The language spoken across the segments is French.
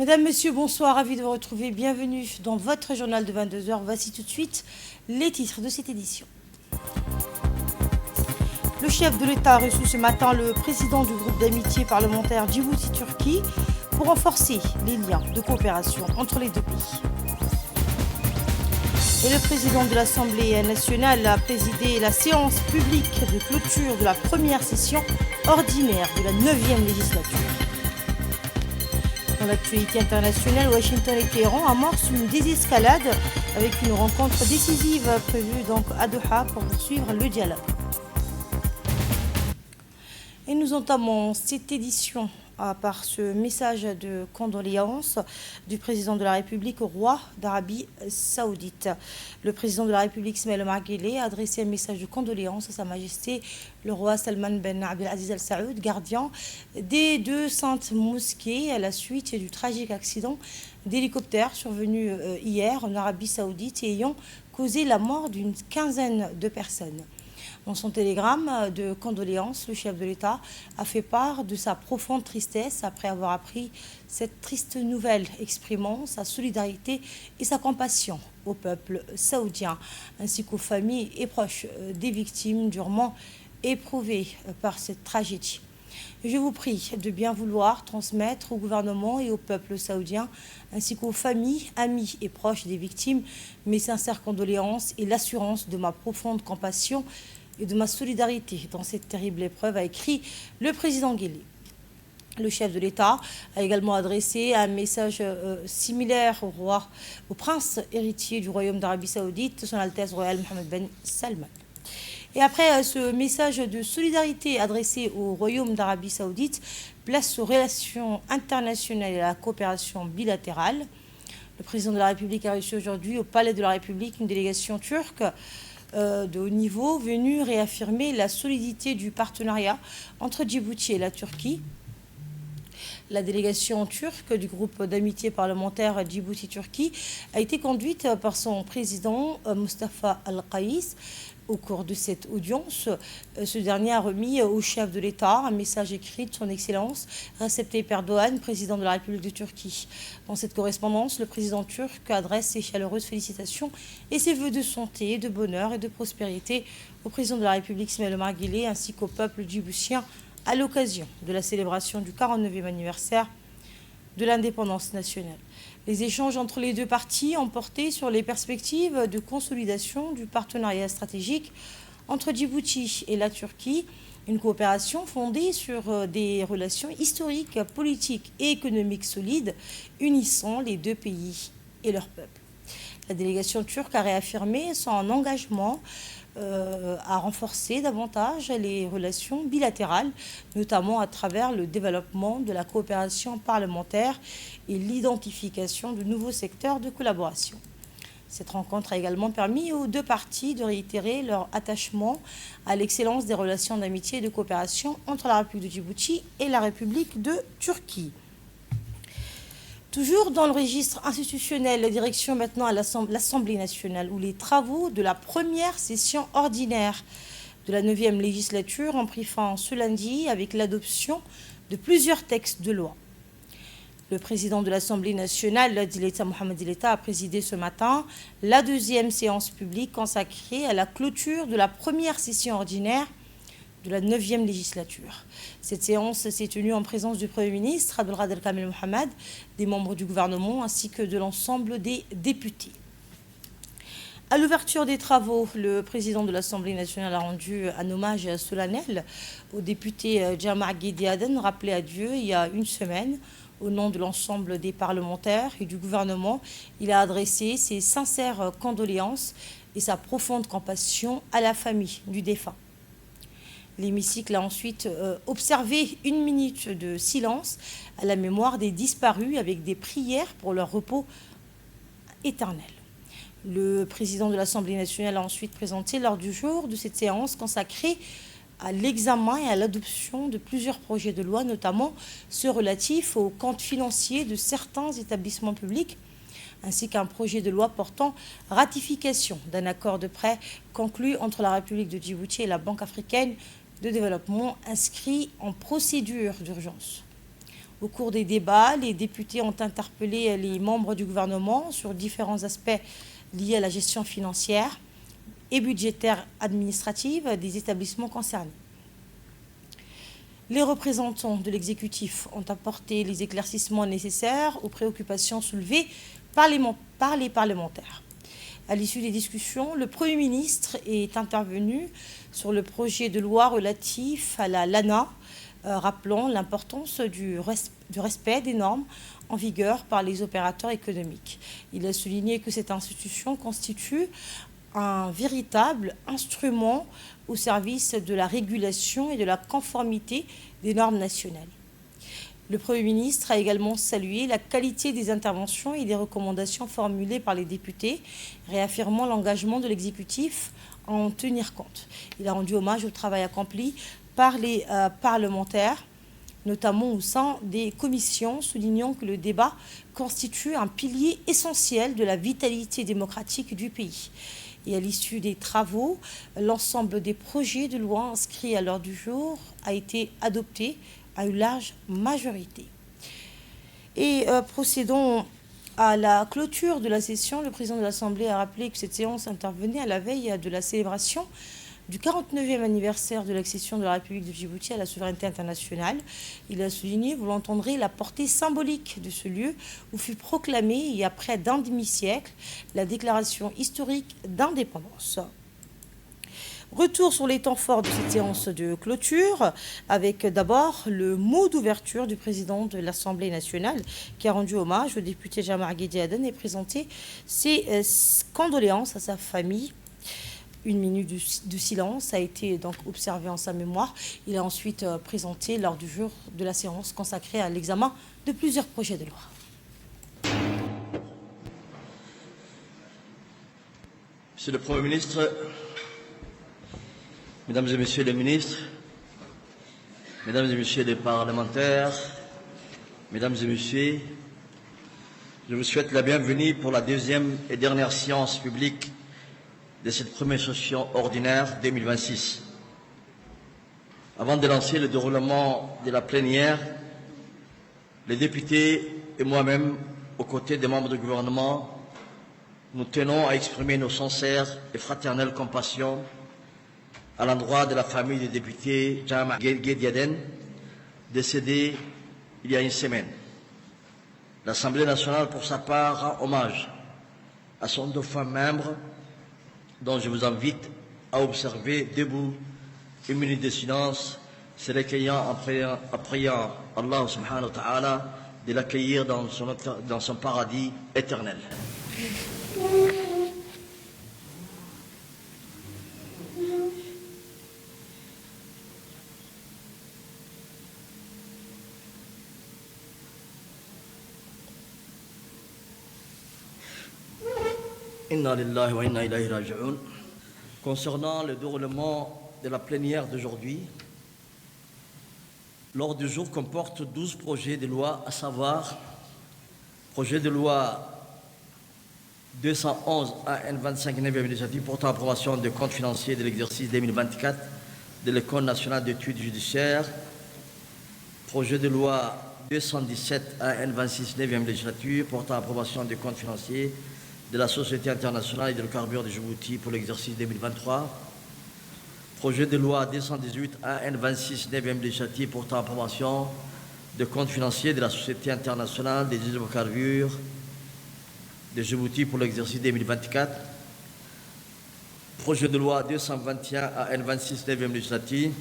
Mesdames, Messieurs, bonsoir, ravi de vous retrouver. Bienvenue dans votre journal de 22 heures. Voici tout de suite les titres de cette édition. Le chef de l'État a reçu ce matin le président du groupe d'amitié parlementaire Djibouti-Turquie pour renforcer les liens de coopération entre les deux pays. Et le président de l'Assemblée nationale a présidé la séance publique de clôture de la première session ordinaire de la 9e législature. Dans l'actualité internationale, Washington et Téhéran amorcent une désescalade avec une rencontre décisive prévue donc à Doha pour poursuivre le dialogue. Et nous entamons cette édition par ce message de condoléances du président de la République au roi d'Arabie Saoudite. Le président de la République, Ismaël Omar Guelleh, a adressé un message de condoléances à Sa Majesté le roi Salman ben Abdelaziz Al Saoud, gardien des deux saintes mosquées, à la suite du tragique accident d'hélicoptère survenu hier en Arabie Saoudite et ayant causé la mort d'une quinzaine de personnes. Dans son télégramme de condoléances, le chef de l'État a fait part de sa profonde tristesse après avoir appris cette triste nouvelle, exprimant sa solidarité et sa compassion au peuple saoudien, ainsi qu'aux familles et proches des victimes durement éprouvées par cette tragédie. Je vous prie de bien vouloir transmettre au gouvernement et au peuple saoudien, ainsi qu'aux familles, amis et proches des victimes, mes sincères condoléances et l'assurance de ma profonde compassion et de ma solidarité dans cette terrible épreuve, a écrit le président Guelleh. Le chef de l'État a également adressé un message similaire au prince héritier du Royaume d'Arabie Saoudite, son Altesse royale Mohammed ben Salman. Et après ce message de solidarité adressé au Royaume d'Arabie Saoudite, place aux relations internationales et à la coopération bilatérale. Le président de la République a reçu aujourd'hui au Palais de la République une délégation turque de haut niveau venue réaffirmer la solidité du partenariat entre Djibouti et la Turquie. La délégation turque du groupe d'amitié parlementaire Djibouti-Turquie a été conduite par son président Mustafa Al-Qaïs. Au cours de cette audience, ce dernier a remis au chef de l'État un message écrit de son Excellence Recep Tayyip Erdoğan, président de la République de Turquie. Dans cette correspondance, le président turc adresse ses chaleureuses félicitations et ses vœux de santé, de bonheur et de prospérité au président de la République Ismaël Omar Guelleh ainsi qu'au peuple djiboutien à l'occasion de la célébration du 49e anniversaire de l'indépendance nationale. Les échanges entre les deux parties ont porté sur les perspectives de consolidation du partenariat stratégique entre Djibouti et la Turquie, une coopération fondée sur des relations historiques, politiques et économiques solides, unissant les deux pays et leurs peuples. La délégation turque a réaffirmé son engagement à renforcer davantage les relations bilatérales, notamment à travers le développement de la coopération parlementaire et l'identification de nouveaux secteurs de collaboration. Cette rencontre a également permis aux deux parties de réitérer leur attachement à l'excellence des relations d'amitié et de coopération entre la République de Djibouti et la République de Turquie. Toujours dans le registre institutionnel, la direction maintenant à l'Assemblée nationale, où les travaux de la première session ordinaire de la 9e législature ont pris fin ce lundi avec l'adoption de plusieurs textes de loi. Le président de l'Assemblée nationale, Mohamed Dileta, a présidé ce matin la 2e séance publique consacrée à la clôture de la première session ordinaire de la 9e législature. Cette séance s'est tenue en présence du Premier ministre, Abdelkader Kamel Mohamed, des membres du gouvernement ainsi que de l'ensemble des députés. À l'ouverture des travaux, le président de l'Assemblée nationale a rendu un hommage solennel au député Jama' Guedi Aden, rappelé à Dieu il y a une semaine. Au nom de l'ensemble des parlementaires et du gouvernement, il a adressé ses sincères condoléances et sa profonde compassion à la famille du défunt. L'hémicycle a ensuite observé une minute de silence à la mémoire des disparus avec des prières pour leur repos éternel. Le président de l'Assemblée nationale a ensuite présenté l'ordre du jour de cette séance consacrée à l'examen et à l'adoption de plusieurs projets de loi, notamment ceux relatifs aux comptes financiers de certains établissements publics, ainsi qu'un projet de loi portant ratification d'un accord de prêt conclu entre la République de Djibouti et la Banque africaine de développement inscrit en procédure d'urgence. Au cours des débats, les députés ont interpellé les membres du gouvernement sur différents aspects liés à la gestion financière et budgétaire administrative des établissements concernés. Les représentants de l'exécutif ont apporté les éclaircissements nécessaires aux préoccupations soulevées par les parlementaires. À l'issue des discussions, le Premier ministre est intervenu sur le projet de loi relatif à la LANA, rappelant l'importance du respect des normes en vigueur par les opérateurs économiques. Il a souligné que cette institution constitue un véritable instrument au service de la régulation et de la conformité des normes nationales. Le Premier ministre a également salué la qualité des interventions et des recommandations formulées par les députés, réaffirmant l'engagement de l'exécutif à en tenir compte. Il a rendu hommage au travail accompli par les parlementaires, notamment au sein des commissions, soulignant que le débat constitue un pilier essentiel de la vitalité démocratique du pays. Et à l'issue des travaux, l'ensemble des projets de loi inscrits à l'ordre du jour a été adopté à une large majorité. Et procédons à la clôture de la session. Le président de l'Assemblée a rappelé que cette séance intervenait à la veille de la célébration du 49e anniversaire de l'accession de la République de Djibouti à la souveraineté internationale. Il a souligné, vous l'entendrez, la portée symbolique de ce lieu où fut proclamée, il y a près d'un demi-siècle, la déclaration historique d'indépendance. Retour sur les temps forts de cette séance de clôture, avec d'abord le mot d'ouverture du président de l'Assemblée nationale qui a rendu hommage au député Jamar Guédi Aden et présenté ses condoléances à sa famille. Une minute de silence a été donc observée en sa mémoire. Il a ensuite présenté lors du jour de la séance consacrée à l'examen de plusieurs projets de loi. Monsieur le Premier ministre, Mesdames et Messieurs les ministres, Mesdames et Messieurs les parlementaires, Mesdames et Messieurs, je vous souhaite la bienvenue pour la deuxième et dernière séance publique de cette première session ordinaire 2026. Avant de lancer le déroulement de la plénière, les députés et moi-même, aux côtés des membres du gouvernement, nous tenons à exprimer nos sincères et fraternelles compassions à l'endroit de la famille du député Jamar Guédi Aden, décédé il y a une semaine. L'Assemblée nationale, pour sa part, rend hommage à son dauphin membre, dont je vous invite à observer debout une minute de silence, se recueillant en priant Allah subhanahu wa ta'ala de l'accueillir dans son paradis éternel. Inna lillahi wa inna ilayhi raji'un. Concernant le déroulement de la plénière d'aujourd'hui, l'ordre du jour comporte 12 projets de loi, à savoir projet de loi 211 AN 25 9e législative portant approbation des comptes financiers de l'exercice 2024 de l'École nationale d'études judiciaires, projet de loi 217 AN 26 9e législature portant approbation des comptes financiers de la Société internationale hydrocarbures de Djibouti pour l'exercice 2023. Projet de loi 218 AN 26 9e législative portant approbation de comptes financiers de la Société internationale des hydrocarbures de Djibouti pour l'exercice 2024. Projet de loi 221 AN 26 9e législative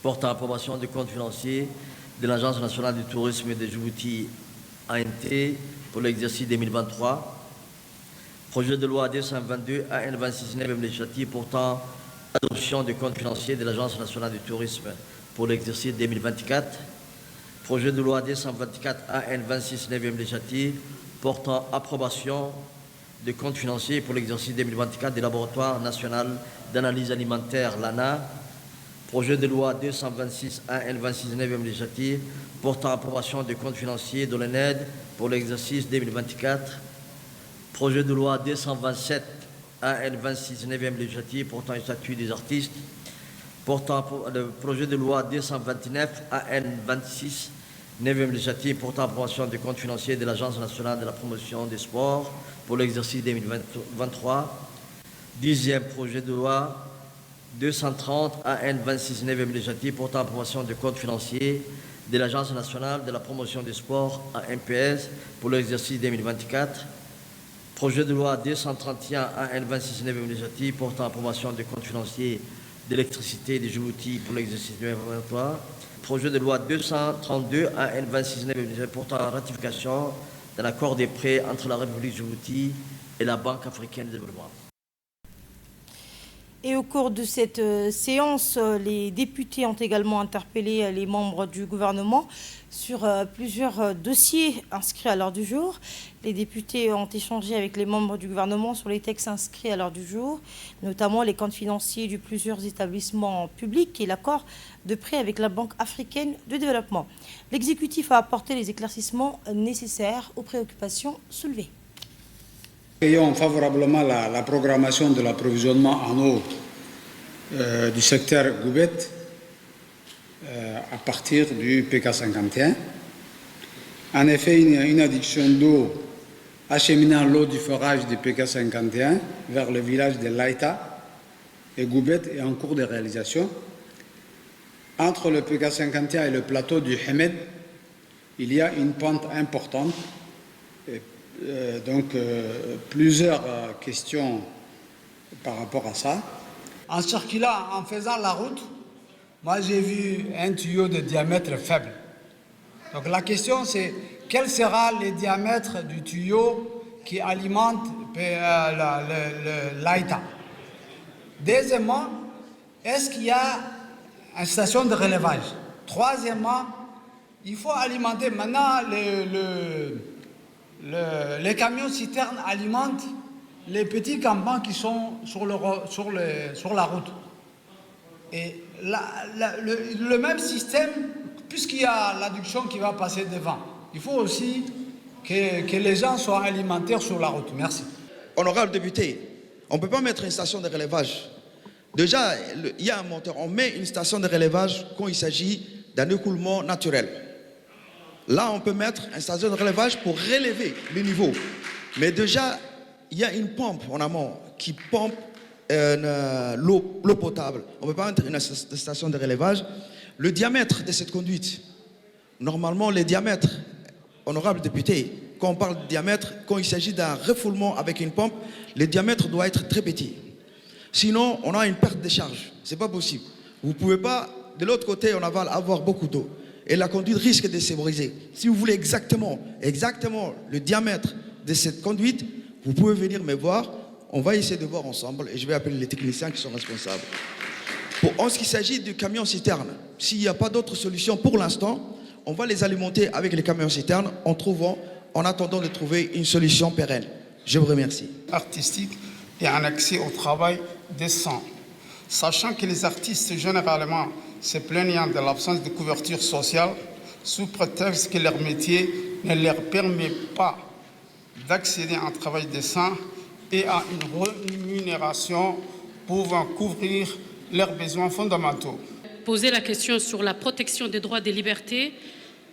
portant approbation de comptes financiers de l'Agence nationale du tourisme de Djibouti ANT pour l'exercice 2023. Projet de loi 222 AN 26 9e législative portant adoption des comptes financiers de l'Agence nationale du tourisme pour l'exercice 2024. Projet de loi 224 AN 26 9e législative portant approbation des comptes financiers pour l'exercice 2024 des laboratoires national d'analyse alimentaire LANA. Projet de loi 226 AN 26 9e législative portant approbation des comptes financiers de l'ENED pour l'exercice 2024. Projet de loi 227 AN 26 9e législative portant un statut des artistes, portant le projet de loi 229 AN 26 9e législative portant approbation des comptes financiers de l'Agence nationale de la promotion des sports pour l'exercice 2023. 10e projet de loi 230 AN 26 9e législative portant approbation des comptes financiers de l'Agence nationale de la promotion des sports ANPS pour l'exercice 2024. Projet de loi 231 AN 26 9e législative portant approbation des comptes financiers d'électricité de Djibouti pour l'exercice 2023. Projet de loi 232 AN 26 9e législative portant ratification de l'accord des prêts entre la République de Djibouti et la Banque africaine de développement. Et au cours de cette séance, les députés ont également interpellé les membres du gouvernement sur plusieurs dossiers inscrits à l'ordre du jour. Les députés ont échangé avec les membres du gouvernement sur les textes inscrits à l'ordre du jour, notamment les comptes financiers de plusieurs établissements publics et l'accord de prêt avec la Banque africaine de développement. L'exécutif a apporté les éclaircissements nécessaires aux préoccupations soulevées. Accueillons favorablement la programmation de l'approvisionnement en eau du secteur Goubet à partir du PK51. En effet, une adduction d'eau acheminant l'eau du forage du PK51 vers le village de Laïta et Goubet est en cours de réalisation. Entre le PK51 et le plateau du Hamed, il y a une pente importante. Plusieurs questions par rapport à ça. En circulant, en faisant la route, moi j'ai vu un tuyau de diamètre faible. Donc la question c'est quel sera le diamètre du tuyau qui alimente l'Aïta. Deuxièmement, est-ce qu'il y a une station de relevage? Troisièmement, il faut alimenter maintenant les camions citernes alimentent les petits campements qui sont sur la route. Et le même système, puisqu'il y a l'adduction qui va passer devant, il faut aussi que les gens soient alimentaires sur la route. Merci. Honorable député, on ne peut pas mettre une station de relevage. Déjà, il y a un moteur. On met une station de relevage quand il s'agit d'un écoulement naturel. Là, on peut mettre une station de relevage pour relever le niveau. Mais déjà, il y a une pompe en amont qui pompe l'eau potable. On ne peut pas mettre une station de relevage. Le diamètre de cette conduite, normalement, les diamètres, honorable député, quand on parle de diamètre, quand il s'agit d'un refoulement avec une pompe, le diamètre doit être très petit. Sinon, on a une perte de charge. Ce n'est pas possible. Vous ne pouvez pas, de l'autre côté, on va avoir beaucoup d'eau. Et la conduite risque de se briser. Si vous voulez exactement le diamètre de cette conduite, vous pouvez venir me voir. On va essayer de voir ensemble et je vais appeler les techniciens qui sont responsables. En ce qui s'agit du camion citerne, s'il n'y a pas d'autre solution pour l'instant, on va les alimenter avec les camions citernes en attendant de trouver une solution pérenne. Je vous remercie. Artistique et un accès au travail décent. Sachant que les artistes généralement se plaignant de l'absence de couverture sociale sous prétexte que leur métier ne leur permet pas d'accéder à un travail décent et à une rémunération pouvant couvrir leurs besoins fondamentaux. Poser la question sur la protection des droits et des libertés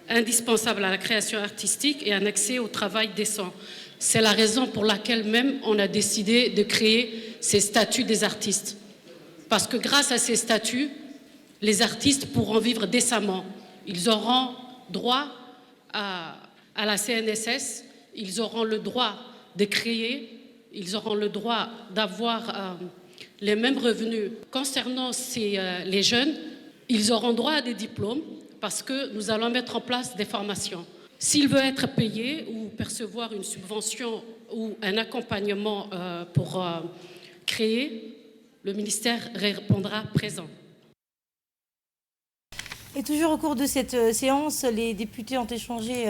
indispensables à la création artistique et un accès au travail décent. C'est la raison pour laquelle même on a décidé de créer ces statuts des artistes. Parce que grâce à ces statuts, les artistes pourront vivre décemment. Ils auront droit à la CNSS, ils auront le droit de créer, ils auront le droit d'avoir les mêmes revenus. Concernant les jeunes, ils auront droit à des diplômes parce que nous allons mettre en place des formations. S'ils veulent être payés ou percevoir une subvention ou un accompagnement pour créer, le ministère répondra présent. Et toujours au cours de cette séance, les députés ont échangé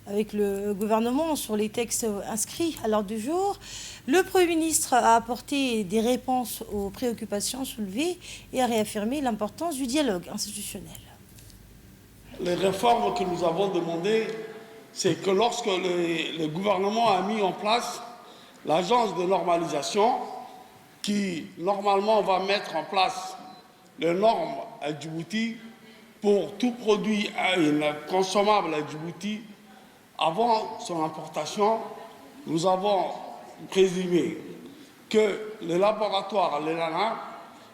avec le gouvernement sur les textes inscrits à l'ordre du jour. Le Premier ministre a apporté des réponses aux préoccupations soulevées et a réaffirmé l'importance du dialogue institutionnel. Les réformes que nous avons demandées, c'est que lorsque le gouvernement a mis en place l'agence de normalisation, qui normalement va mettre en place les normes à Djibouti, pour tout produit consommable à Djibouti, avant son importation, nous avons présumé que le laboratoire, l'ELANA,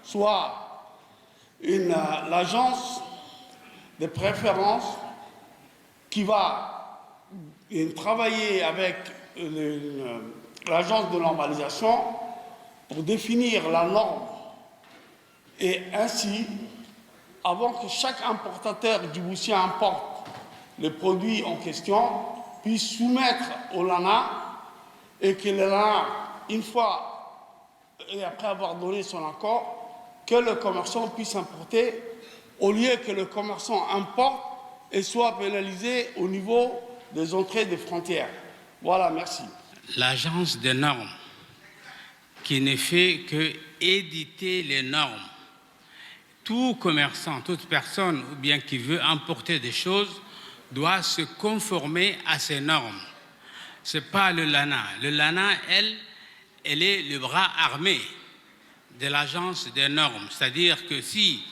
soit l'agence de préférence qui va travailler avec l'agence de normalisation pour définir la norme et ainsi, avant que chaque importateur djiboutien importe les produits en question, puisse soumettre au LANA et que le LANA, une fois et après avoir donné son accord, que le commerçant puisse importer au lieu que le commerçant importe et soit pénalisé au niveau des entrées des frontières. Voilà, merci. L'agence des normes qui ne fait que éditer les normes. Tout commerçant, toute personne ou bien qui veut importer des choses doit se conformer à ces normes. Ce n'est pas le LANA. Le LANA, elle est le bras armé de l'agence des normes. C'est-à-dire que si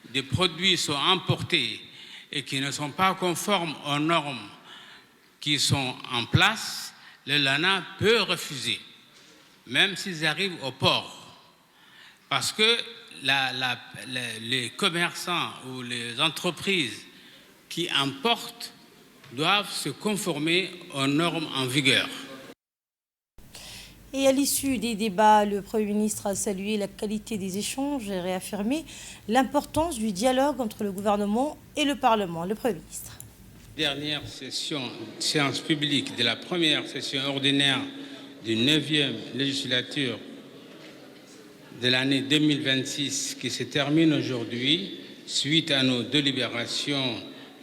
des produits sont importés et qui ne sont pas conformes aux normes qui sont en place, le LANA peut refuser, même s'ils arrivent au port. Parce que les commerçants ou les entreprises qui importent doivent se conformer aux normes en vigueur. Et à l'issue des débats, le Premier ministre a salué la qualité des échanges et réaffirmé l'importance du dialogue entre le gouvernement et le Parlement. Le Premier ministre. Dernière séance publique de la première session ordinaire du 9e législature de l'année 2026 qui se termine aujourd'hui, suite à nos délibérations,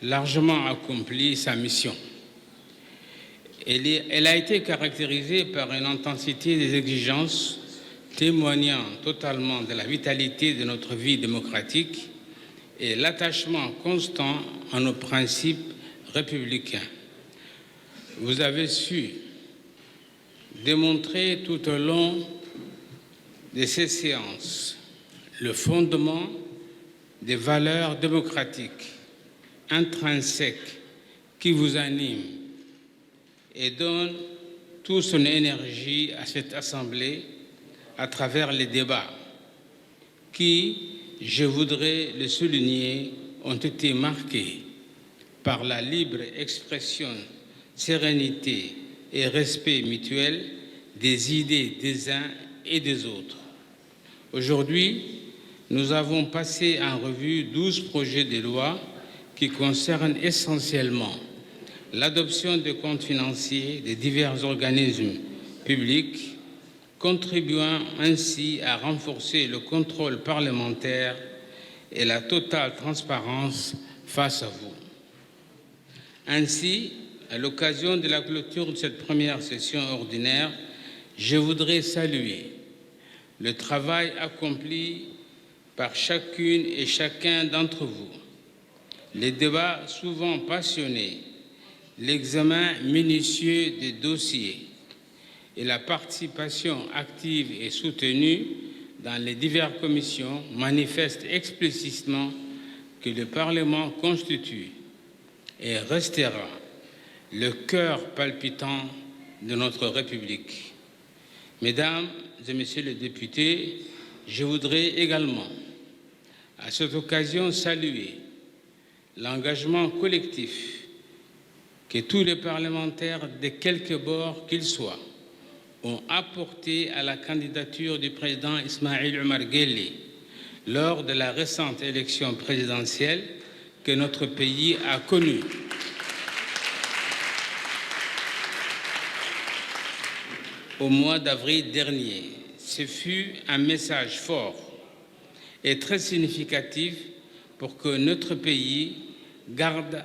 largement accompli sa mission. Elle a été caractérisée par une intensité des exigences témoignant totalement de la vitalité de notre vie démocratique et l'attachement constant à nos principes républicains. Vous avez su démontrer tout au long de ces séances le fondement des valeurs démocratiques intrinsèques qui vous animent et donne toute son énergie à cette Assemblée à travers les débats qui, je voudrais le souligner, ont été marqués par la libre expression, sérénité et respect mutuel des idées des uns et des autres. Aujourd'hui, nous avons passé en revue 12 projets de loi qui concernent essentiellement l'adoption de comptes financiers des divers organismes publics, contribuant ainsi à renforcer le contrôle parlementaire et la totale transparence face à vous. Ainsi, à l'occasion de la clôture de cette première session ordinaire, je voudrais saluer le travail accompli par chacune et chacun d'entre vous, les débats souvent passionnés, l'examen minutieux des dossiers et la participation active et soutenue dans les diverses commissions manifestent explicitement que le Parlement constitue et restera le cœur palpitant de notre République. Mesdames et Messieurs les députés, je voudrais également, à cette occasion, saluer l'engagement collectif que tous les parlementaires de quelque bord qu'ils soient ont apporté à la candidature du président Ismaïl Omar Guelleh lors de la récente élection présidentielle que notre pays a connue. Au mois d'avril dernier, ce fut un message fort et très significatif pour que notre pays garde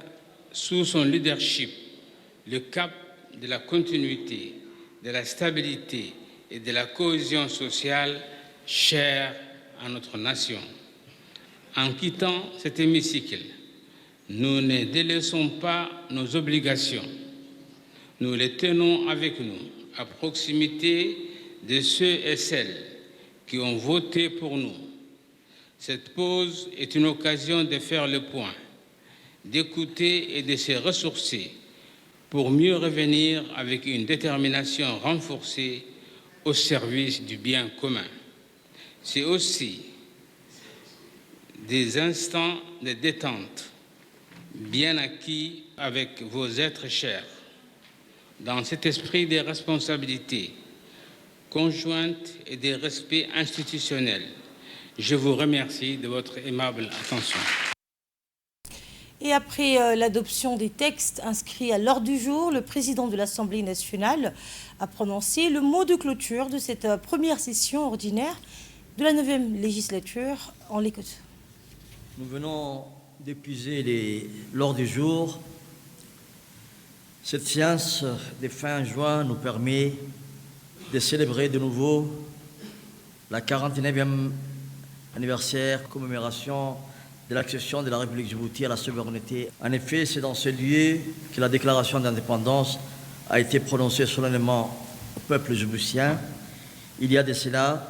sous son leadership le cap de la continuité, de la stabilité et de la cohésion sociale chère à notre nation. En quittant cet hémicycle, nous ne délaissons pas nos obligations. Nous les tenons avec nous, à proximité de ceux et celles qui ont voté pour nous. Cette pause est une occasion de faire le point d'écouter et de se ressourcer pour mieux revenir avec une détermination renforcée au service du bien commun. C'est aussi des instants de détente bien acquis avec vos êtres chers. Dans cet esprit de responsabilité conjointe et de respect institutionnel, je vous remercie de votre aimable attention. Et après l'adoption des textes inscrits à l'ordre du jour, le président de l'Assemblée nationale a prononcé le mot de clôture de cette première session ordinaire de la 9e législature. En l'écoute. Nous venons d'épuiser l'ordre du jour. Cette séance de fin juin nous permet de célébrer de nouveau la 49e anniversaire commémoration de l'accession de la République Djibouti à la souveraineté. En effet, c'est dans ce lieu que la déclaration d'indépendance a été prononcée solennellement au peuple djiboutien, il y a de cela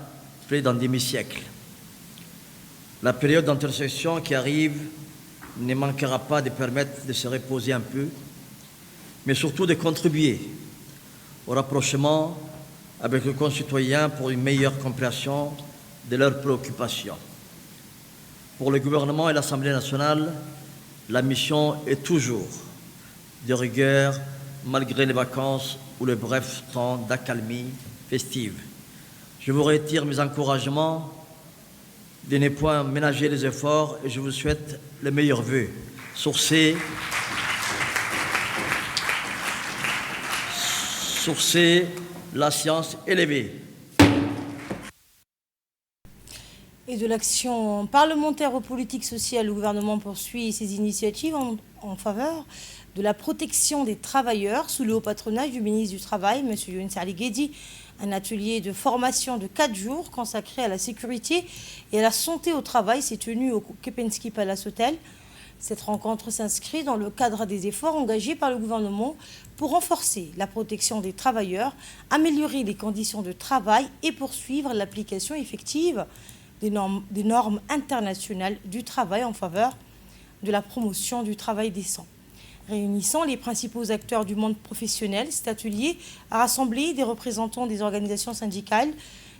près d'un demi-siècle. La période d'intersection qui arrive ne manquera pas de permettre de se reposer un peu, mais surtout de contribuer au rapprochement avec les concitoyens pour une meilleure compréhension de leurs préoccupations. Pour le gouvernement et l'Assemblée nationale, la mission est toujours de rigueur malgré les vacances ou le bref temps d'accalmie festive. Je vous retire mes encouragements de ne point ménager les efforts et je vous souhaite les meilleurs vœux. Sur ce, la séance est levée. Et de l'action parlementaire aux politiques sociales, le gouvernement poursuit ses initiatives en faveur de la protection des travailleurs sous le haut patronage du ministre du Travail, M. Youn Sali Guedi. Un atelier de formation de 4 jours consacré à la sécurité et à la santé au travail s'est tenu au Kempinski Palace Hotel. Cette rencontre s'inscrit dans le cadre des efforts engagés par le gouvernement pour renforcer la protection des travailleurs, améliorer les conditions de travail et poursuivre l'application effective des normes internationales du travail en faveur de la promotion du travail décent. Réunissant les principaux acteurs du monde professionnel, cet atelier a rassemblé des représentants des organisations syndicales,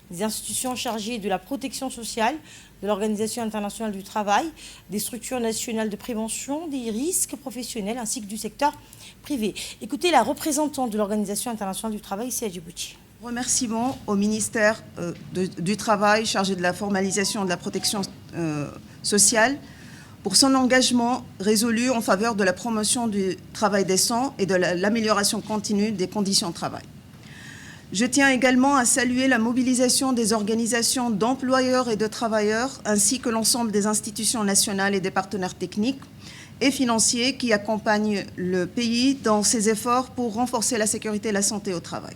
des institutions chargées de la protection sociale, de l'Organisation internationale du travail, des structures nationales de prévention des risques professionnels ainsi que du secteur privé. Écoutez la représentante de l'Organisation internationale du travail ici à Djibouti. Remerciements au ministère du Travail chargé de la formalisation de la protection sociale pour son engagement résolu en faveur de la promotion du travail décent et de l'amélioration continue des conditions de travail. Je tiens également à saluer la mobilisation des organisations d'employeurs et de travailleurs ainsi que l'ensemble des institutions nationales et des partenaires techniques et financiers qui accompagnent le pays dans ses efforts pour renforcer la sécurité et la santé au travail.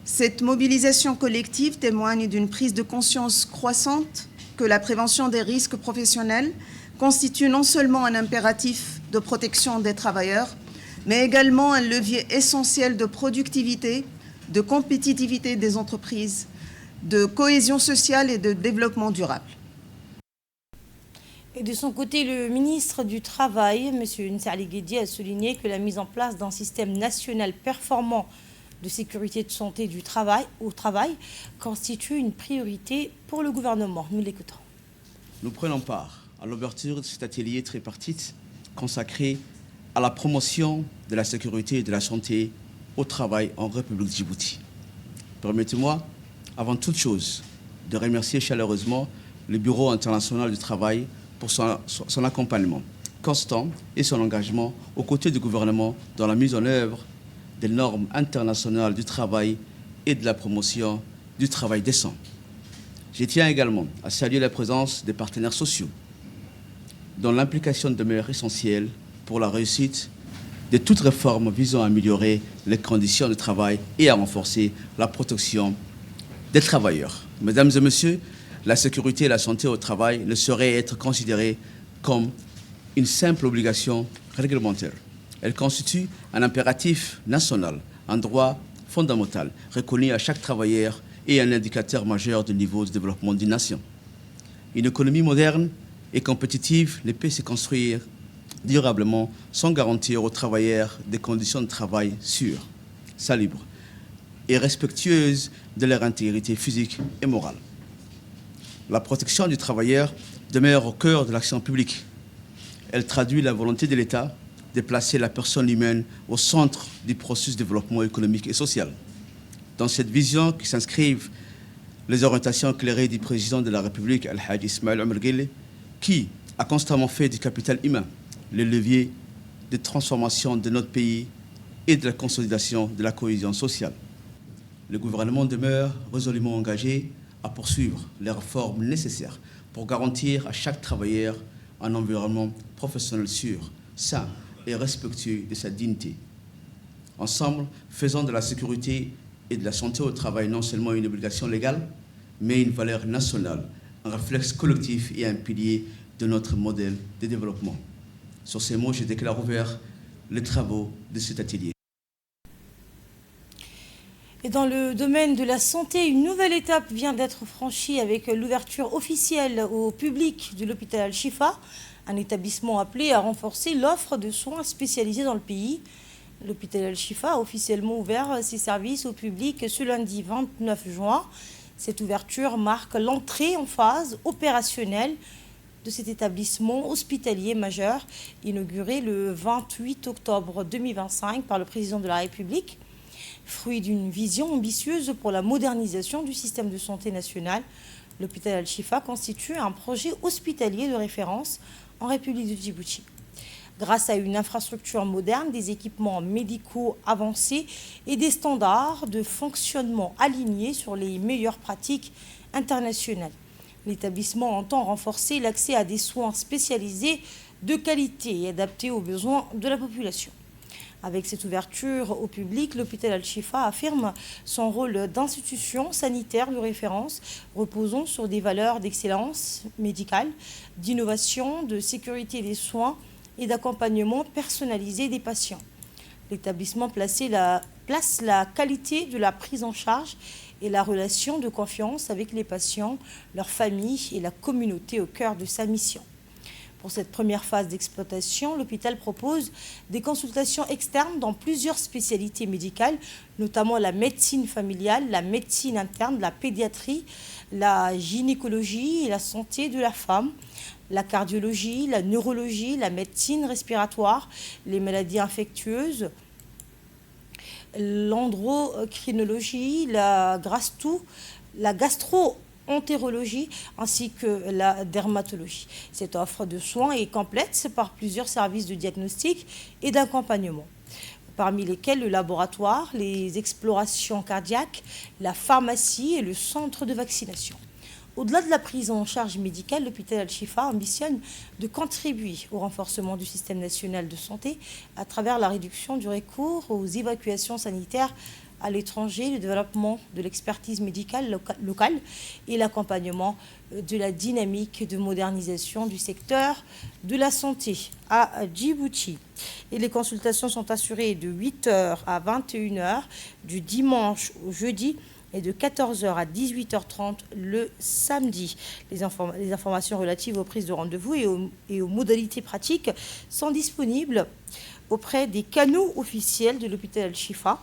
Cette mobilisation collective témoigne d'une prise de conscience croissante que la prévention des risques professionnels constitue non seulement un impératif de protection des travailleurs, mais également un levier essentiel de productivité, de compétitivité des entreprises, de cohésion sociale et de développement durable. Et de son côté, le ministre du Travail, M. Youn Sali Guedi, a souligné que la mise en place d'un système national performant de sécurité de santé au travail constitue une priorité pour le gouvernement. Nous l'écoutons. Nous prenons part à l'ouverture de cet atelier tripartite consacré à la promotion de la sécurité et de la santé au travail en République Djibouti. Permettez-moi, avant toute chose, de remercier chaleureusement le Bureau international du travail pour son accompagnement constant et son engagement aux côtés du gouvernement dans la mise en œuvre des normes internationales du travail et de la promotion du travail décent. Je tiens également à saluer la présence des partenaires sociaux, dont l'implication demeure essentielle pour la réussite de toute réforme visant à améliorer les conditions de travail et à renforcer la protection des travailleurs. Mesdames et messieurs, la sécurité et la santé au travail ne sauraient être considérées comme une simple obligation réglementaire. Elle constitue un impératif national, un droit fondamental reconnu à chaque travailleur et un indicateur majeur du niveau de développement d'une nation. Une économie moderne et compétitive ne peut se construire durablement sans garantir aux travailleurs des conditions de travail sûres, salubres et respectueuses de leur intégrité physique et morale. La protection du travailleur demeure au cœur de l'action publique. Elle traduit la volonté de l'État de placer la personne humaine au centre du processus de développement économique et social. Dans cette vision qui s'inscrivent les orientations éclairées du président de la République, Al-Hajj Ismaël Omar Guelleh, qui a constamment fait du capital humain le levier de transformation de notre pays et de la consolidation de la cohésion sociale. Le gouvernement demeure résolument engagé à poursuivre les réformes nécessaires pour garantir à chaque travailleur un environnement professionnel sûr, sain et respectueux de sa dignité. Ensemble, faisons de la sécurité et de la santé au travail non seulement une obligation légale, mais une valeur nationale, un réflexe collectif et un pilier de notre modèle de développement. Sur ces mots, je déclare ouvert les travaux de cet atelier. Et dans le domaine de la santé, une nouvelle étape vient d'être franchie avec l'ouverture officielle au public de l'hôpital Al-Shifa, un établissement appelé à renforcer l'offre de soins spécialisés dans le pays. L'hôpital Al-Shifa a officiellement ouvert ses services au public ce lundi 29 juin. Cette ouverture marque l'entrée en phase opérationnelle de cet établissement hospitalier majeur, inauguré le 28 octobre 2025 par le président de la République. Fruit d'une vision ambitieuse pour la modernisation du système de santé national, l'hôpital Al-Shifa constitue un projet hospitalier de référence en République de Djibouti. Grâce à une infrastructure moderne, des équipements médicaux avancés et des standards de fonctionnement alignés sur les meilleures pratiques internationales. L'établissement entend renforcer l'accès à des soins spécialisés de qualité et adaptés aux besoins de la population. Avec cette ouverture au public, l'hôpital Al-Shifa affirme son rôle d'institution sanitaire de référence, reposant sur des valeurs d'excellence médicale, d'innovation, de sécurité des soins et d'accompagnement personnalisé des patients. L'établissement place la qualité de la prise en charge et la relation de confiance avec les patients, leurs familles et la communauté au cœur de sa mission. Pour cette première phase d'exploitation, l'hôpital propose des consultations externes dans plusieurs spécialités médicales, notamment la médecine familiale, la médecine interne, la pédiatrie, la gynécologie et la santé de la femme, la cardiologie, la neurologie, la médecine respiratoire, les maladies infectieuses, l'endocrinologie, la gastro-entérologie ainsi que la dermatologie. Cette offre de soins est complète par plusieurs services de diagnostic et d'accompagnement, parmi lesquels le laboratoire, les explorations cardiaques, la pharmacie et le centre de vaccination. Au-delà de la prise en charge médicale, l'hôpital Al-Shifa ambitionne de contribuer au renforcement du système national de santé à travers la réduction du recours aux évacuations sanitaires à l'étranger, le développement de l'expertise médicale locale et l'accompagnement de la dynamique de modernisation du secteur de la santé à Djibouti. Et les consultations sont assurées de 8h à 21h du dimanche au jeudi et de 14h à 18h30 le samedi. Les informations relatives aux prises de rendez-vous et aux modalités pratiques sont disponibles auprès des canaux officiels de l'hôpital Al-Shifa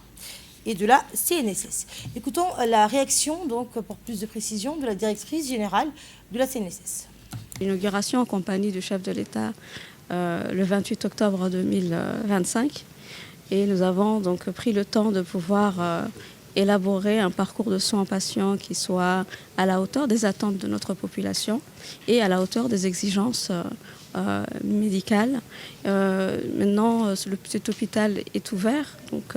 et de la CNSS. Écoutons la réaction, donc, pour plus de précision, de la directrice générale de la CNSS. L'inauguration en compagnie du chef de l'État le 28 octobre 2025. Et nous avons donc pris le temps de pouvoir élaborer un parcours de soins patients qui soit à la hauteur des attentes de notre population et à la hauteur des exigences médicales. Maintenant, cet hôpital est ouvert, donc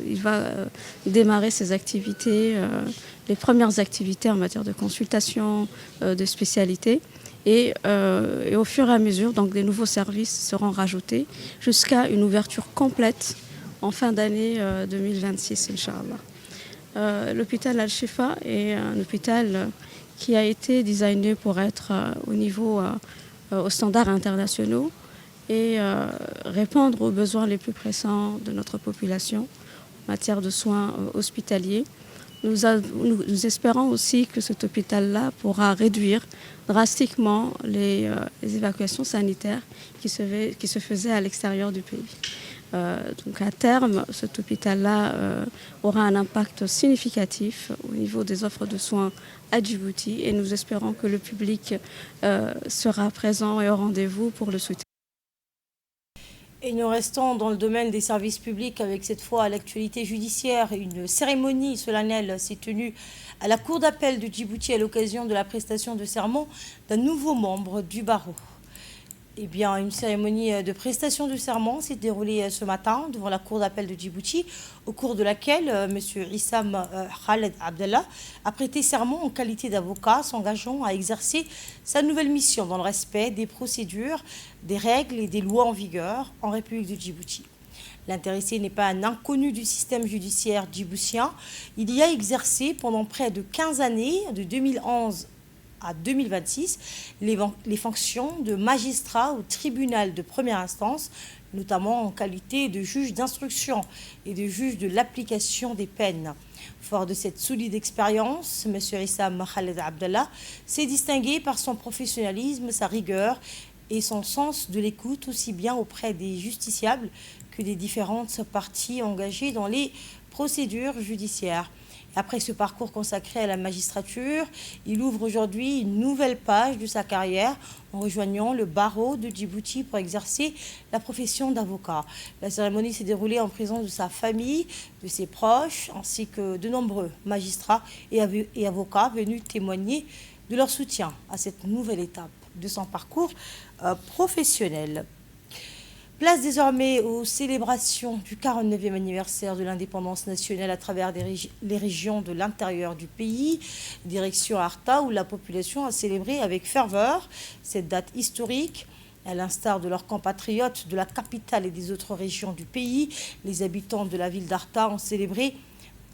il va démarrer ses activités, les premières activités en matière de consultation, de spécialité. Et au fur et à mesure, donc, des nouveaux services seront rajoutés jusqu'à une ouverture complète en fin d'année 2026, Inch'Allah. L'hôpital Al-Shifa est un hôpital qui a été designé pour être aux standards internationaux et répondre aux besoins les plus pressants de notre population en matière de soins hospitaliers. Nous espérons aussi que cet hôpital-là pourra réduire drastiquement les évacuations sanitaires qui se faisaient à l'extérieur du pays. Donc à terme, cet hôpital-là aura un impact significatif au niveau des offres de soins à Djibouti et nous espérons que le public sera présent et au rendez-vous pour le soutenir. Et nous restons dans le domaine des services publics avec cette fois l'actualité judiciaire. Une cérémonie solennelle s'est tenue à la Cour d'appel de Djibouti à l'occasion de la prestation de serment d'un nouveau membre du barreau. Eh bien, une cérémonie de prestation de serment s'est déroulée ce matin devant la Cour d'appel de Djibouti, au cours de laquelle M. Issam Khaled Abdallah a prêté serment en qualité d'avocat, s'engageant à exercer sa nouvelle mission dans le respect des procédures, des règles et des lois en vigueur en République de Djibouti. L'intéressé n'est pas un inconnu du système judiciaire djiboutien. Il y a exercé pendant près de 15 années, de 2011 à 2026, les fonctions de magistrat au tribunal de première instance, notamment en qualité de juge d'instruction et de juge de l'application des peines. Fort de cette solide expérience, M. Issam Khaled Abdallah s'est distingué par son professionnalisme, sa rigueur et son sens de l'écoute, aussi bien auprès des justiciables que des différentes parties engagées dans les procédures judiciaires. Après ce parcours consacré à la magistrature, il ouvre aujourd'hui une nouvelle page de sa carrière en rejoignant le barreau de Djibouti pour exercer la profession d'avocat. La cérémonie s'est déroulée en présence de sa famille, de ses proches, ainsi que de nombreux magistrats et avocats venus témoigner de leur soutien à cette nouvelle étape de son parcours professionnel. Place désormais aux célébrations du 49e anniversaire de l'indépendance nationale à travers les régions de l'intérieur du pays. Direction Arta, où la population a célébré avec ferveur cette date historique. À l'instar de leurs compatriotes de la capitale et des autres régions du pays, les habitants de la ville d'Arta ont célébré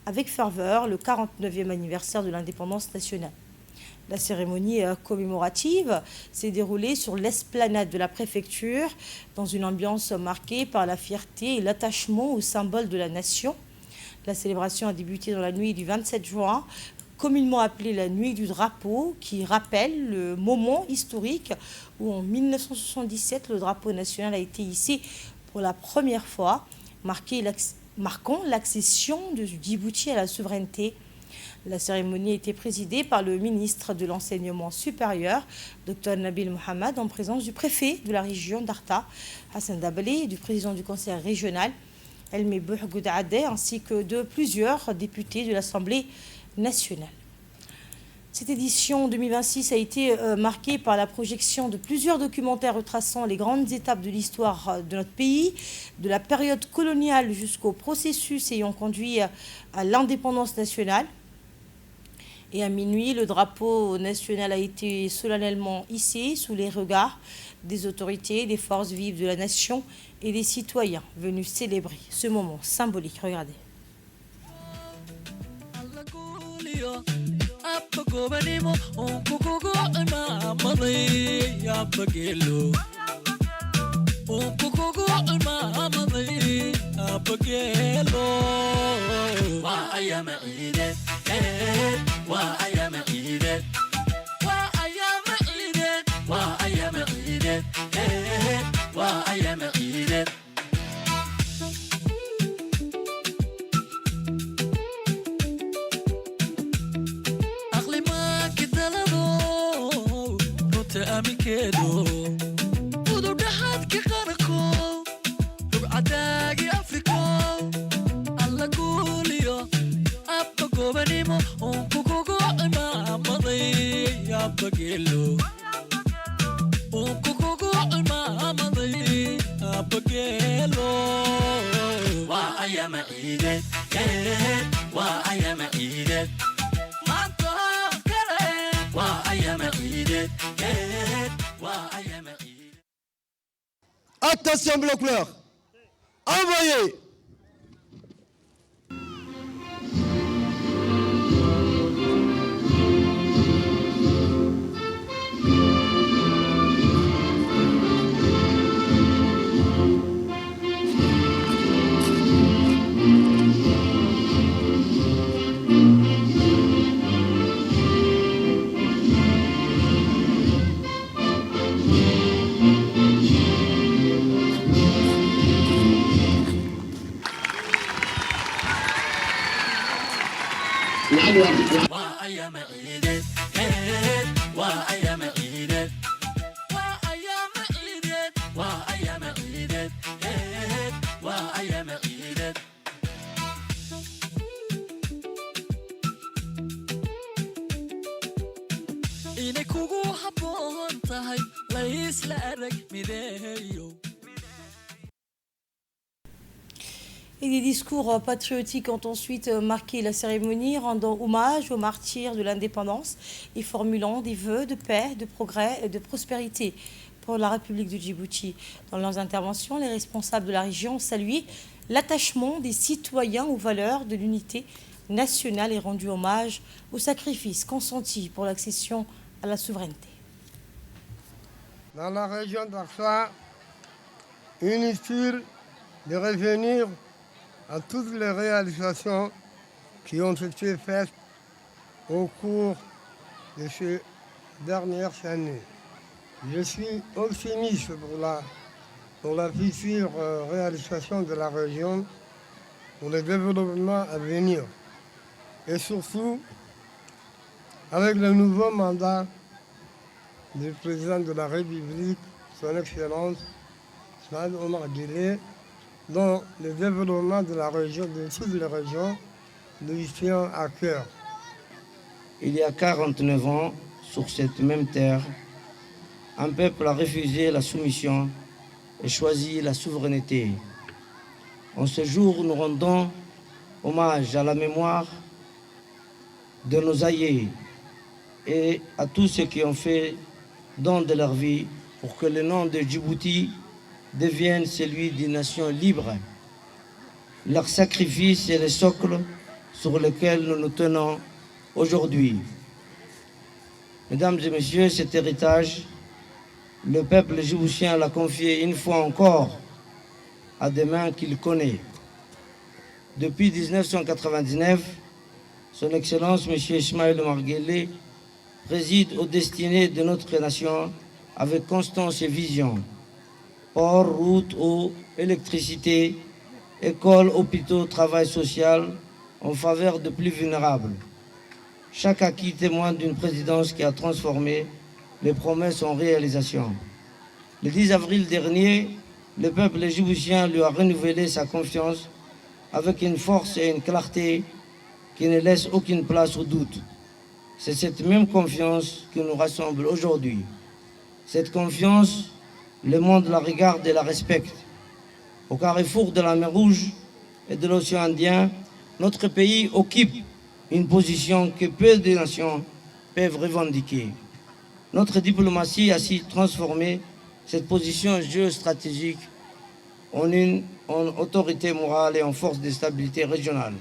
avec ferveur le 49e anniversaire de l'indépendance nationale. La cérémonie commémorative s'est déroulée sur l'esplanade de la préfecture dans une ambiance marquée par la fierté et l'attachement au symbole de la nation. La célébration a débuté dans la nuit du 27 juin, communément appelée la nuit du drapeau, qui rappelle le moment historique où en 1977 le drapeau national a été hissé pour la première fois, marquant l'accession de Djibouti à la souveraineté. La cérémonie a été présidée par le ministre de l'Enseignement supérieur, Dr Nabil Mohamed, en présence du préfet de la région d'Arta, Hassan Dabali, et du président du conseil régional, Elmi Bouhgoud Adé, ainsi que de plusieurs députés de l'Assemblée nationale. Cette édition 2026 a été marquée par la projection de plusieurs documentaires retraçant les grandes étapes de l'histoire de notre pays, de la période coloniale jusqu'au processus ayant conduit à l'indépendance nationale. Et à minuit, le drapeau national a été solennellement hissé sous les regards des autorités, des forces vives de la nation et des citoyens venus célébrer ce moment symbolique. Regardez. Attention bloqueur, envoyez. Et des discours patriotiques ont ensuite marqué la cérémonie, rendant hommage aux martyrs de l'indépendance et formulant des vœux de paix, de progrès et de prospérité pour la République de Djibouti. Dans leurs interventions, les responsables de la région ont salué l'attachement des citoyens aux valeurs de l'unité nationale et rendu hommage aux sacrifices consentis pour l'accession à la souveraineté. Dans la région d'Arsa, inutile de revenir à toutes les réalisations qui ont été faites au cours de ces dernières années. Je suis optimiste pour la future réalisation de la région, pour le développement à venir. Et surtout, avec le nouveau mandat du président de la République, son Excellence, Ismaël Omar Guelleh, dont le développement de la région, de toutes les régions, nous tient à cœur. Il y a 49 ans, sur cette même terre, un peuple a refusé la soumission et choisi la souveraineté. En ce jour, nous rendons hommage à la mémoire de nos aïeux et à tous ceux qui ont fait don de leur vie pour que le nom de Djibouti devienne celui d'une nation libre. Leur sacrifice est le socle sur lequel nous nous tenons aujourd'hui. Mesdames et messieurs, cet héritage, le peuple djiboutien l'a confié une fois encore à des mains qu'il connaît. Depuis 1999, son Excellence, M. Ismaël Omar Guelleh, préside aux destinées de notre nation avec constance et vision. Ports, routes, eau, électricité, écoles, hôpitaux, travail social en faveur de plus vulnérables. Chaque acquis témoigne d'une présidence qui a transformé les promesses en réalisation. Le 10 avril dernier, le peuple djiboutien lui a renouvelé sa confiance avec une force et une clarté qui ne laissent aucune place au doute. C'est cette même confiance qui nous rassemble aujourd'hui. Cette confiance, le monde la regarde et la respecte. Au carrefour de la mer Rouge et de l'océan Indien, notre pays occupe une position que peu de nations peuvent revendiquer. Notre diplomatie a su transformer cette position géostratégique en autorité morale et en force de stabilité régionale.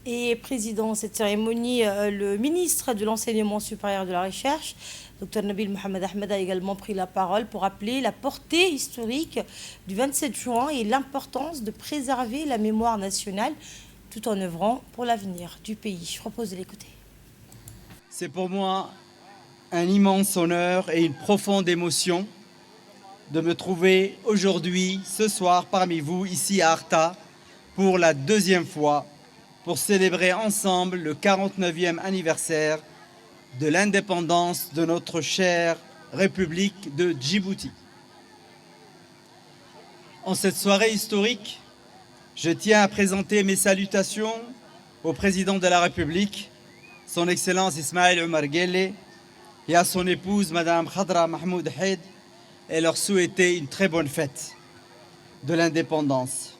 Et président de cette cérémonie, le ministre de l'Enseignement supérieur et de la Recherche, Dr Nabil Mohamed Ahmed, a également pris la parole pour rappeler la portée historique du 27 juin et l'importance de préserver la mémoire nationale tout en œuvrant pour l'avenir du pays. Je propose de l'écouter. C'est pour moi un immense honneur et une profonde émotion de me trouver aujourd'hui, ce soir, parmi vous, ici à Arta, pour la deuxième fois, pour célébrer ensemble le 49e anniversaire de l'indépendance de notre chère République de Djibouti. En cette soirée historique, je tiens à présenter mes salutations au président de la République, son Excellence Ismaël Omar Guelleh, et à son épouse, Madame Khadra Mahmoud Haid, et leur souhaiter une très bonne fête de l'indépendance.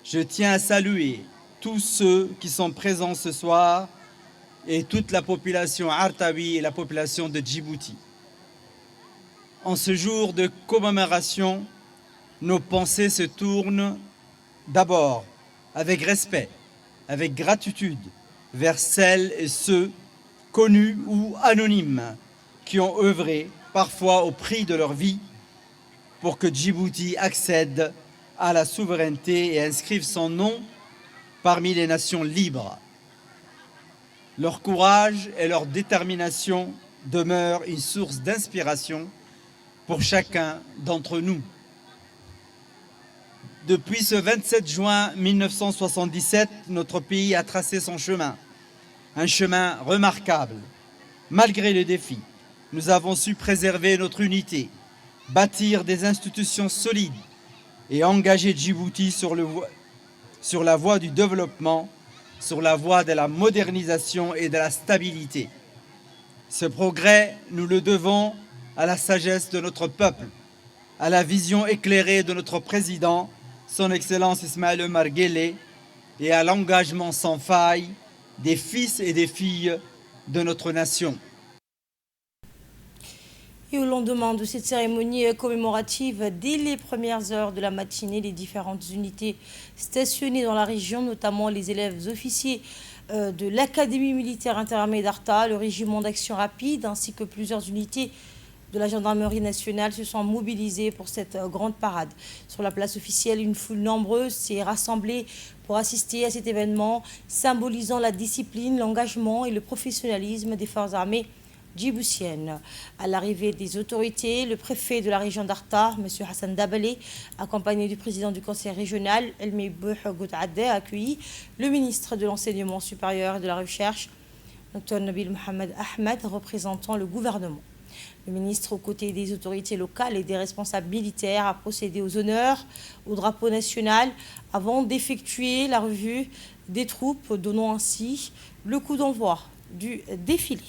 Je tiens à saluer tous ceux qui sont présents ce soir et toute la population artawi et la population de Djibouti. En ce jour de commémoration, nos pensées se tournent d'abord avec respect, avec gratitude vers celles et ceux, connus ou anonymes, qui ont œuvré, parfois au prix de leur vie, pour que Djibouti accède à la souveraineté et inscrive son nom parmi les nations libres. Leur courage et leur détermination demeurent une source d'inspiration pour chacun d'entre nous. Depuis ce 27 juin 1977, notre pays a tracé son chemin. Un chemin remarquable. Malgré les défis, nous avons su préserver notre unité, bâtir des institutions solides et engager Djibouti sur la voie du développement, sur la voie de la modernisation et de la stabilité. Ce progrès, nous le devons à la sagesse de notre peuple, à la vision éclairée de notre président, son Excellence Ismaël Omar Guelleh, et à l'engagement sans faille des fils et des filles de notre nation. Et au lendemain de cette cérémonie commémorative, dès les premières heures de la matinée, les différentes unités stationnées dans la région, notamment les élèves officiers de l'Académie militaire interarmée d'Arta, le régiment d'action rapide, ainsi que plusieurs unités de la gendarmerie nationale se sont mobilisés pour cette grande parade. Sur la place officielle, une foule nombreuse s'est rassemblée pour assister à cet événement, symbolisant la discipline, l'engagement et le professionnalisme des forces armées djiboutiennes. À l'arrivée des autorités, le préfet de la région d'Arta, M. Hassan Dabale, accompagné du président du conseil régional, Elmi Bouh-Goutadeh, a accueilli le ministre de l'Enseignement supérieur et de la Recherche, Dr Nabil Mohamed Ahmed, représentant le gouvernement. Le ministre, aux côtés des autorités locales et des responsables militaires, a procédé aux honneurs au drapeau national avant d'effectuer la revue des troupes, donnant ainsi le coup d'envoi du défilé.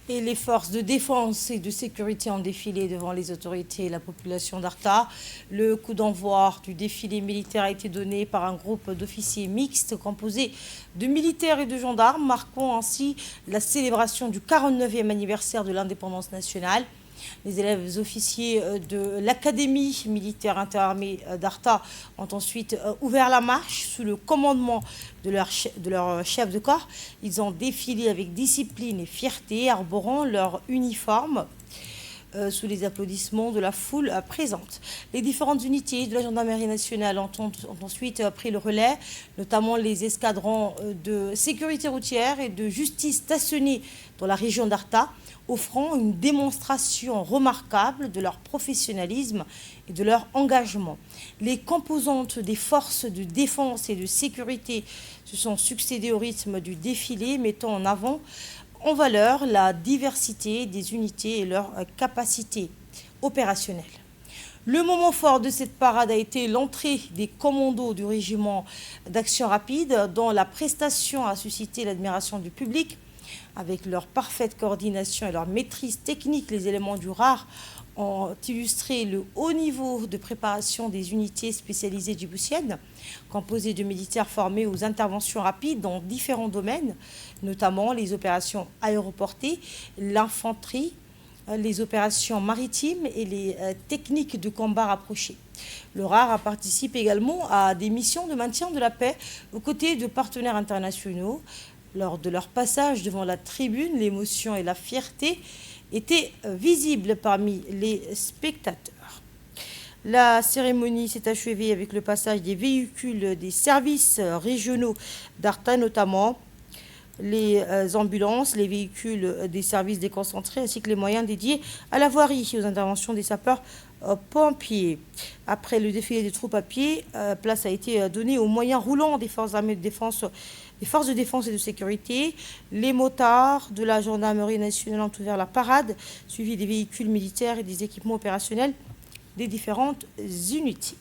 Et les forces de défense et de sécurité ont défilé devant les autorités et la population d'Arta. Le coup d'envoi du défilé militaire a été donné par un groupe d'officiers mixtes composé de militaires et de gendarmes, marquant ainsi la célébration du 49e anniversaire de l'indépendance nationale. Les élèves officiers de l'Académie militaire interarmée d'Arta ont ensuite ouvert la marche sous le commandement de leur chef de corps. Ils ont défilé avec discipline et fierté, arborant leur uniforme sous les applaudissements de la foule présente. Les différentes unités de la gendarmerie nationale ont ensuite pris le relais, notamment les escadrons de sécurité routière et de justice stationnés dans la région d'Arta, offrant une démonstration remarquable de leur professionnalisme et de leur engagement. Les composantes des forces de défense et de sécurité se sont succédées au rythme du défilé, mettant en avant en valeur la diversité des unités et leur capacité opérationnelle. Le moment fort de cette parade a été l'entrée des commandos du régiment d'action rapide, dont la prestation a suscité l'admiration du public. Avec leur parfaite coordination et leur maîtrise technique, les éléments du RAR ont illustré le haut niveau de préparation des unités spécialisées djiboutiennes, composées de militaires formés aux interventions rapides dans différents domaines, notamment les opérations aéroportées, l'infanterie, les opérations maritimes et les techniques de combat rapprochées. Le RAR participe également à des missions de maintien de la paix aux côtés de partenaires internationaux. Lors de leur passage devant la tribune, l'émotion et la fierté étaient visibles parmi les spectateurs. La cérémonie s'est achevée avec le passage des véhicules des services régionaux d'Arta, notamment les ambulances, les véhicules des services déconcentrés, ainsi que les moyens dédiés à la voirie et aux interventions des sapeurs-pompiers. Après le défilé des troupes à pied, place a été donnée aux moyens roulants des forces armées de défense, des forces de défense et de sécurité. Les motards de la gendarmerie nationale ont ouvert la parade, suivis des véhicules militaires et des équipements opérationnels des différentes unités.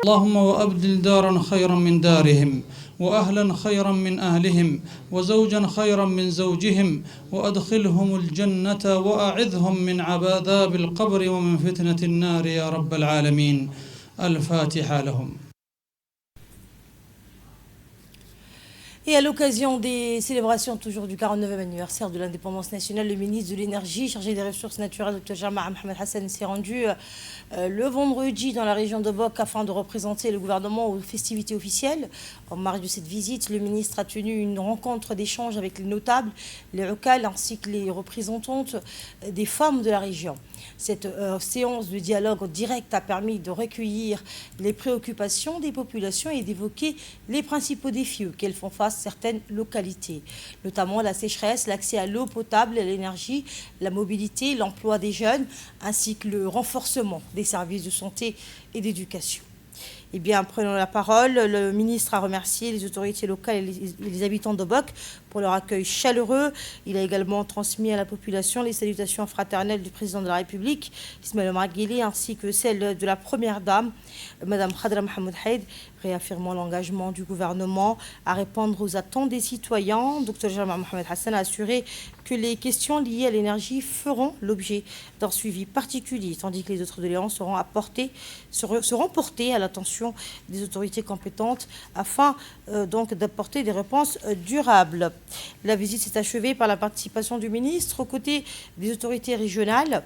اللهم وأبدل دارا خيرا من دارهم وأهلا خيرا من أهلهم وزوجا خيرا من زوجهم وأدخلهم الجنة وأعذهم من عذاب القبر ومن فتنة النار يا رب العالمين. الفاتحة لهم. Et à l'occasion des célébrations toujours du 49e anniversaire de l'indépendance nationale, le ministre de l'Énergie, chargé des ressources naturelles, Dr Jama' Mohamed Hassan, s'est rendu le vendredi dans la région de Bok afin de représenter le gouvernement aux festivités officielles. En marge de cette visite, le ministre a tenu une rencontre d'échange avec les notables, les Ukal ainsi que les représentantes des femmes de la région. Cette séance de dialogue direct a permis de recueillir les préoccupations des populations et d'évoquer les principaux défis auxquels font face certaines localités, notamment la sécheresse, l'accès à l'eau potable, à l'énergie, la mobilité, l'emploi des jeunes, ainsi que le renforcement des services de santé et d'éducation. Eh bien, prenant la parole, le ministre a remercié les autorités locales et les habitants de Bok pour leur accueil chaleureux. Il a également transmis à la population les salutations fraternelles du président de la République, Ismail Omar Guelleh, ainsi que celles de la première dame, Madame Khadra Mohamed Haïd, réaffirmant l'engagement du gouvernement à répondre aux attentes des citoyens. Dr Jama' Mohamed Hassan a assuré que les questions liées à l'énergie feront l'objet d'un suivi particulier, tandis que les autres doléances seront portées à l'attention l'attention des autorités compétentes afin donc d'apporter des réponses durables. La visite s'est achevée par la participation du ministre aux côtés des autorités régionales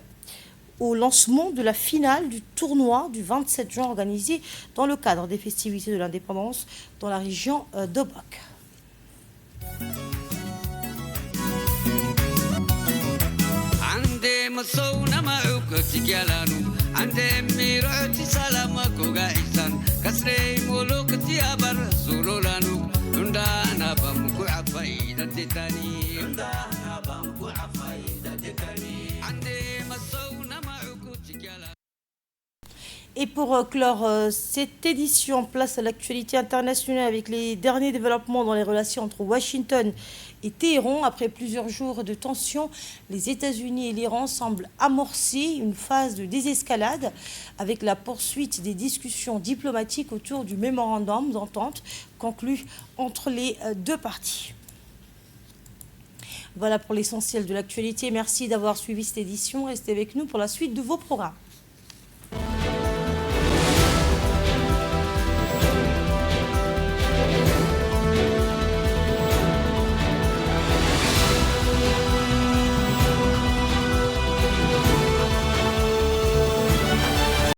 au lancement de la finale du tournoi du 27 juin organisé dans le cadre des festivités de l'indépendance dans la région d'Obok. Et pour clore cette édition, place à l'actualité internationale avec les derniers développements dans les relations entre Washington et Téhéran. Après plusieurs jours de tension, les États-Unis et l'Iran semblent amorcer une phase de désescalade avec la poursuite des discussions diplomatiques autour du mémorandum d'entente conclu entre les deux parties. Voilà pour l'essentiel de l'actualité. Merci d'avoir suivi cette édition. Restez avec nous pour la suite de vos programmes.